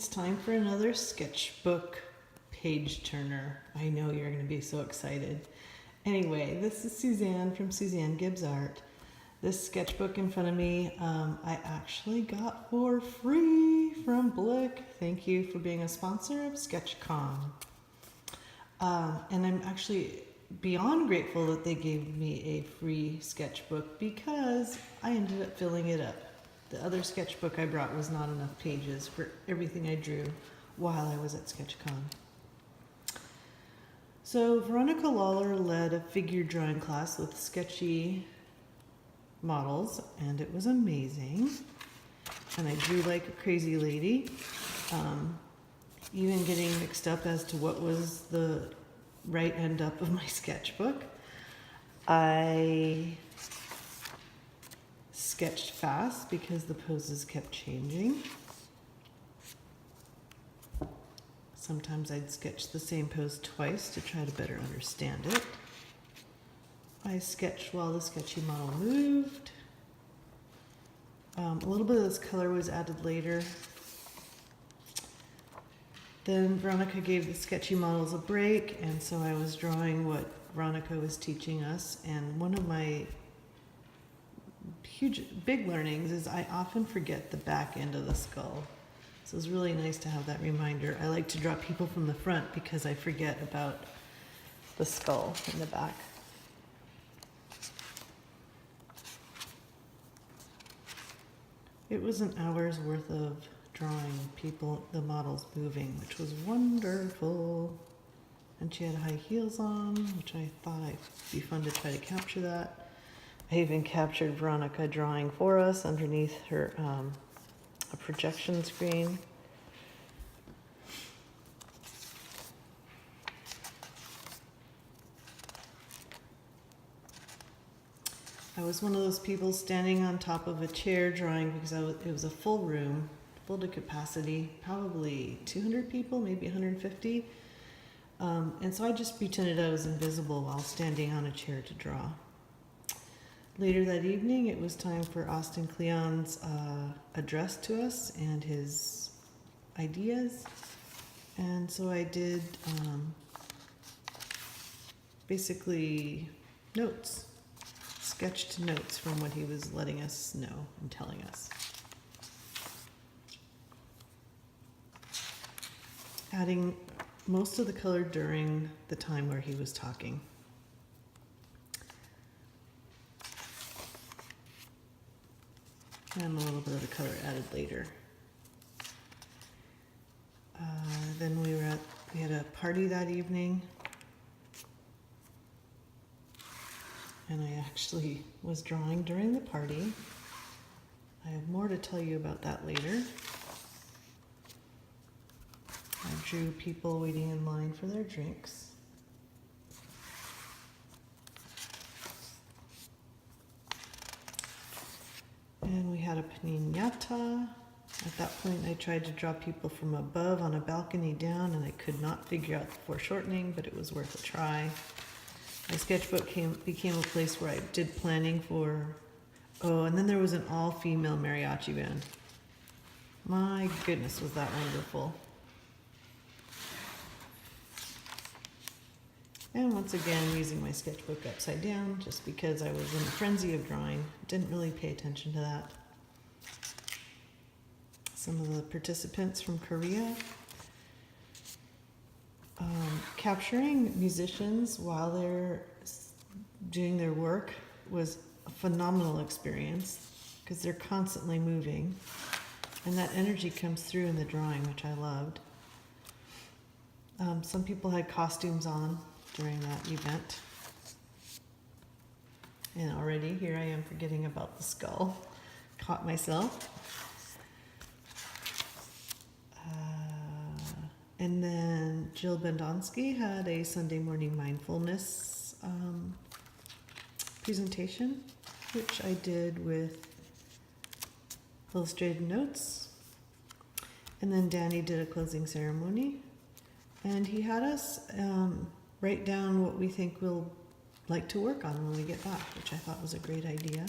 It's time for another sketchbook page turner. I know you're going to be so excited. Anyway, this is Suzanne from Suzanne Gibbs Art. This sketchbook in front of me, I actually got for free from Blick. Thank you for being a sponsor of SketchKon. And I'm actually beyond grateful that they gave me a free sketchbook because I ended up filling it up. The other sketchbook I brought was not enough pages for everything I drew while I was at SketchKon. So Veronica Lawler led a figure drawing class with sketchy models, and it was amazing. And I drew like a crazy lady, even getting mixed up as to what was the right end up of my sketchbook. I sketched fast because the poses kept changing. Sometimes I'd sketch the same pose twice to try to better understand it. I sketched while the sketchy model moved. A little bit of this color was added later. Then Veronica gave the sketchy models a break, and so I was drawing what Veronica was teaching us. And one of my big learnings is I often forget the back end of the skull. So it's really nice to have that reminder. I like to draw people from the front because I forget about the skull in the back. It was an hour's worth of drawing people, the models moving, which was wonderful. And she had high heels on, which I thought it'd be fun to try to capture that. I even captured Veronica drawing for us underneath her a projection screen. I was one of those people standing on top of a chair drawing because it was a full room, full to capacity, probably 200 people, maybe 150. And so I just pretended I was invisible while standing on a chair to draw. Later that evening, it was time for Austin Kleon's address to us and his ideas. And so I did basically notes, sketched notes from what he was letting us know and telling us. Adding most of the color during the time where he was talking. And a little bit of the color added later. Then we had a party that evening. And I actually was drawing during the party. I have more to tell you about that later. I drew people waiting in line for their drinks. And we had a piñata. At that point, I tried to draw people from above on a balcony down, and I could not figure out the foreshortening, but it was worth a try. My sketchbook became a place where I did planning for, and then there was an all-female mariachi band. My goodness, was that wonderful. And once again, using my sketchbook upside down, just because I was in a frenzy of drawing. Didn't really pay attention to that. Some of the participants from Korea. Capturing musicians while they're doing their work was a phenomenal experience because they're constantly moving. And that energy comes through in the drawing, which I loved. Some people had costumes on during that event. And already here I am forgetting about the skull. Caught myself. And then Jill Bendonsky had a Sunday morning mindfulness presentation, which I did with illustrated notes. And then Danny did a closing ceremony. And he had us write down what we think we'll like to work on when we get back, which I thought was a great idea.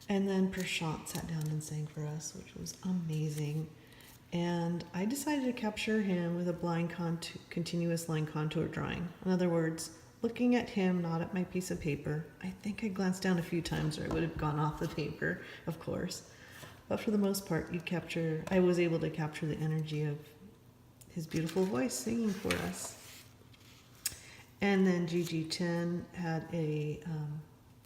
And then Prashant sat down and sang for us, which was amazing. And I decided to capture him with a blind continuous line contour drawing. In other words, looking at him, not at my piece of paper. I think I glanced down a few times or I would have gone off the paper, of course. But for the most part, I was able to capture the energy of his beautiful voice singing for us. And then Gigi Chen had a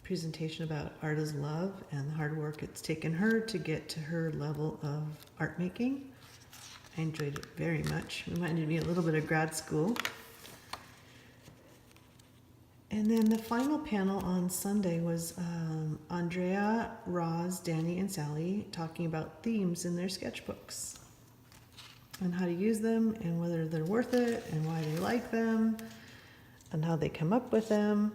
presentation about art is love and the hard work it's taken her to get to her level of art making. I enjoyed it very much. Reminded me a little bit of grad school. And then the final panel on Sunday was Andrea, Roz, Danny, and Sally talking about themes in their sketchbooks and how to use them and whether they're worth it and why they like them and how they come up with them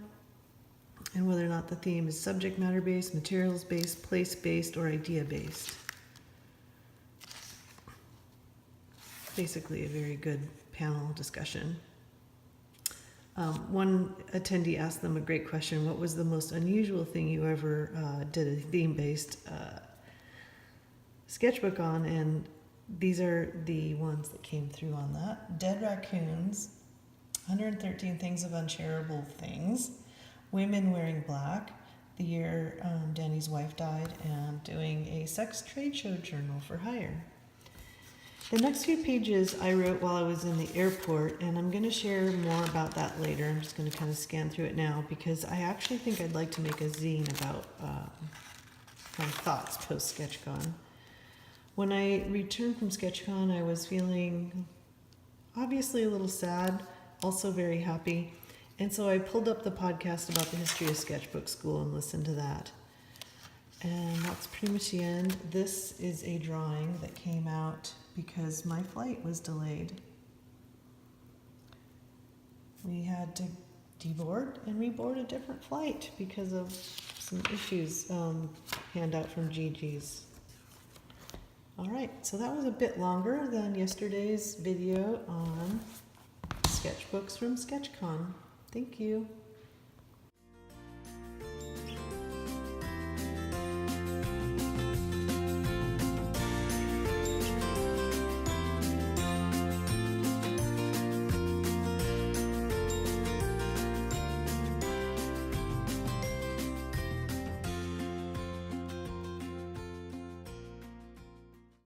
and whether or not the theme is subject matter based, materials based, place based, or idea based. Basically a very good panel discussion. One attendee asked them a great question. What was the most unusual thing you ever did a theme-based sketchbook on? And these are the ones that came through on that. Dead raccoons, 113 things of unshareable things, women wearing black, the year Danny's wife died, and doing a sex trade show journal for hire. The next few pages I wrote while I was in the airport, and I'm going to share more about that later. I'm just going to kind of scan through it now because I actually think I'd like to make a zine about my thoughts post SketchKon. When I returned from SketchKon, I was feeling obviously a little sad, also very happy. And so I pulled up the podcast about the history of Sketchbook Skool and listened to that. And that's pretty much the end. This is a drawing that came out because my flight was delayed. We had to deboard and reboard a different flight because of some issues. Handout from Gigi's. All right, so that was a bit longer than yesterday's video on sketchbooks from SketchKon. Thank you.